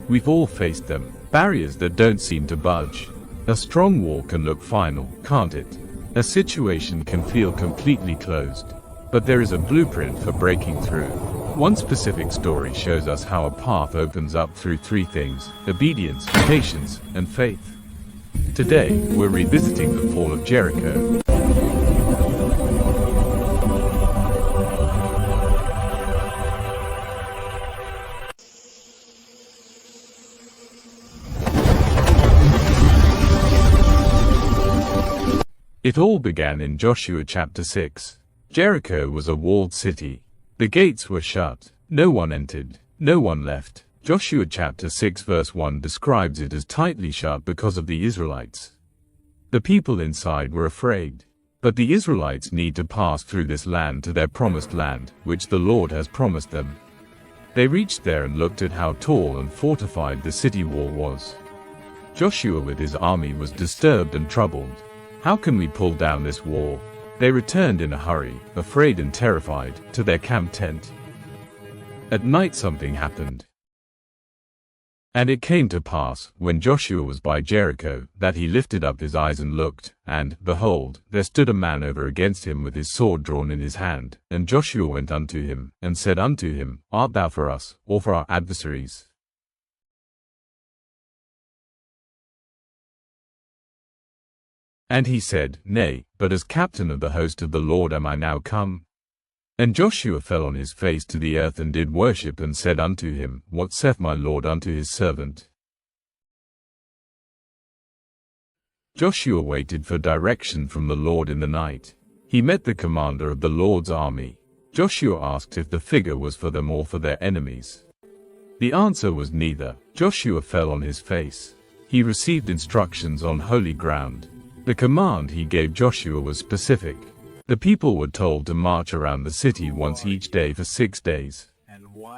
We've all faced them, barriers that don't seem to budge. A strong wall can look final, can't it? A situation can feel completely closed. But there is a blueprint for breaking through. One specific story shows us how a path opens up through three things: obedience, patience, and faith. Today, we're revisiting the fall of Jericho. It all began in Joshua chapter 6. Jericho was a walled city. The gates were shut. No one entered. No one left. Joshua chapter 6 verse 1 describes it as tightly shut because of the Israelites. The people inside were afraid. But the Israelites need to pass through this land to their promised land, which the Lord has promised them. They reached there and looked at how tall and fortified the city wall was. Joshua with his army was disturbed and troubled. How can we pull down this wall? They returned in a hurry, afraid and terrified, to their camp tent. At night something happened. And it came to pass, when Joshua was by Jericho, that he lifted up his eyes and looked, and, behold, there stood a man over against him with his sword drawn in his hand. And Joshua went unto him, and said unto him, Art thou for us, or for our adversaries? And he said, Nay, but as captain of the host of the Lord am I now come. And Joshua fell on his face to the earth and did worship, and said unto him, What saith my Lord unto his servant? Joshua waited for direction from the Lord in the night. He met the commander of the Lord's army. Joshua asked if the figure was for them or for their enemies. The answer was neither. Joshua fell on his face. He received instructions on holy ground. The command he gave Joshua was specific. The people were told to march around the city once each day for 6 days.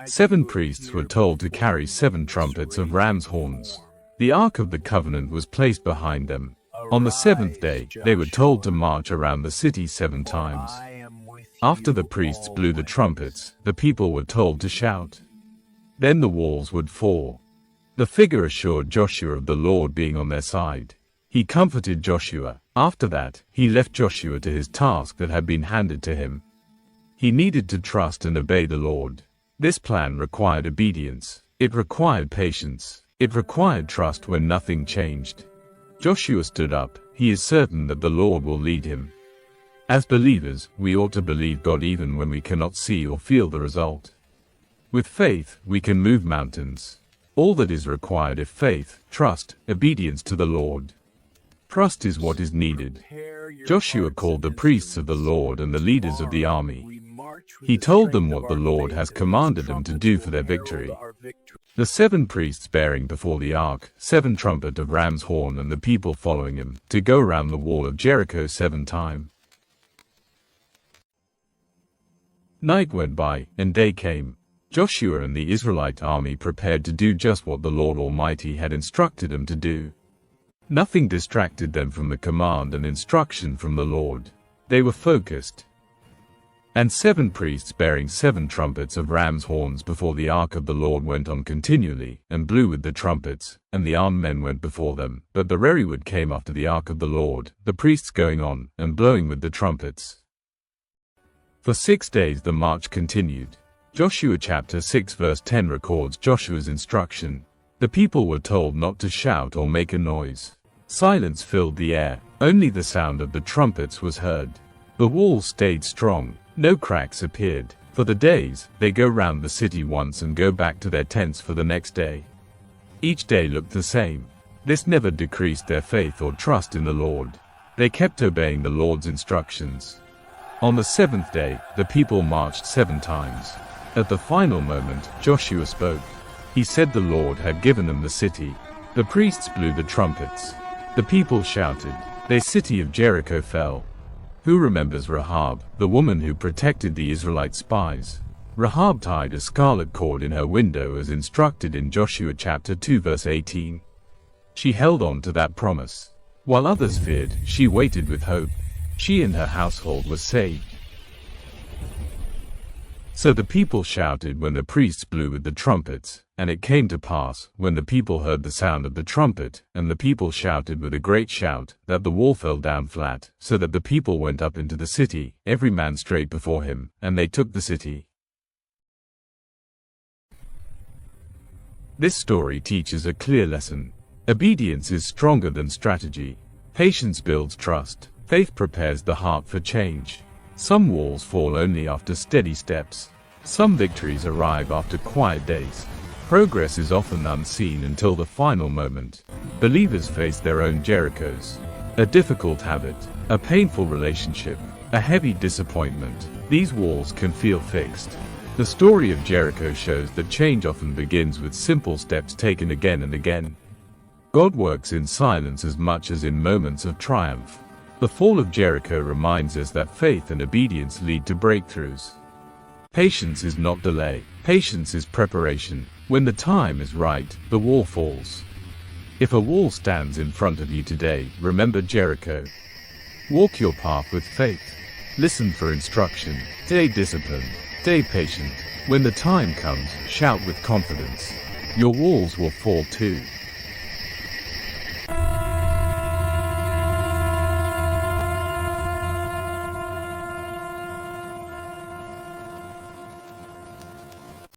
7 priests were told to carry 7 trumpets of ram's horns. The Ark of the Covenant was placed behind them. On the 7th day, they were told to march around the city 7 times. After the priests blew the trumpets, the people were told to shout. Then the walls would fall. The figure assured Joshua of the Lord being on their side. He comforted Joshua. After that, he left Joshua to his task that had been handed to him. He needed to trust and obey the Lord. This plan required obedience. It required patience. It required trust when nothing changed. Joshua stood up. He is certain that the Lord will lead him. As believers, we ought to believe God even when we cannot see or feel the result. With faith, we can move mountains. All that is required is faith, trust, obedience to the Lord. Trust is what is needed. Joshua called the priests of the Lord and the leaders of the army. He told them what the Lord has commanded them to do for their victory. The 7 priests bearing before the ark, 7 trumpet of ram's horn, and the people following him, to go around the wall of Jericho 7 times. Night went by, and day came. Joshua and the Israelite army prepared to do just what the Lord Almighty had instructed them to do. Nothing distracted them from the command and instruction from the Lord. They were focused. And 7 priests bearing 7 trumpets of ram's horns before the ark of the Lord went on continually, and blew with the trumpets, and the armed men went before them. But the rearward came after the ark of the Lord, the priests going on, and blowing with the trumpets. For 6 days the march continued. Joshua chapter 6 verse 10 records Joshua's instruction. The people were told not to shout or make a noise. Silence filled the air. Only the sound of the trumpets was heard. The wall stayed strong. No cracks appeared. For the days, they go round the city once and go back to their tents for the next day. Each day looked the same. This never decreased their faith or trust in the Lord. They kept obeying the Lord's instructions. On the 7th day, the people marched 7 times. At the final moment, Joshua spoke. He said the Lord had given them the city. The priests blew the trumpets. The people shouted. The city of Jericho fell. Who remembers Rahab, the woman who protected the Israelite spies? Rahab tied a scarlet cord in her window as instructed in Joshua chapter 2 verse 18. She held on to that promise. While others feared, she waited with hope. She and her household were saved. So the people shouted when the priests blew with the trumpets, and it came to pass, when the people heard the sound of the trumpet, and the people shouted with a great shout, that the wall fell down flat, so that the people went up into the city, every man straight before him, and they took the city. This story teaches a clear lesson. Obedience is stronger than strategy. Patience builds trust. Faith prepares the heart for change. Some walls fall only after steady steps. Some victories arrive after quiet days. Progress is often unseen until the final moment. Believers face their own Jerichos. A difficult habit, a painful relationship, a heavy disappointment. These walls can feel fixed. The story of Jericho shows that change often begins with simple steps taken again and again. God works in silence as much as in moments of triumph. The fall of Jericho reminds us that faith and obedience lead to breakthroughs. Patience is not delay. Patience is preparation. When the time is right, the wall falls. If a wall stands in front of you today, remember Jericho. Walk your path with faith. Listen for instruction. Stay disciplined. Stay patient. When the time comes, shout with confidence. Your walls will fall too.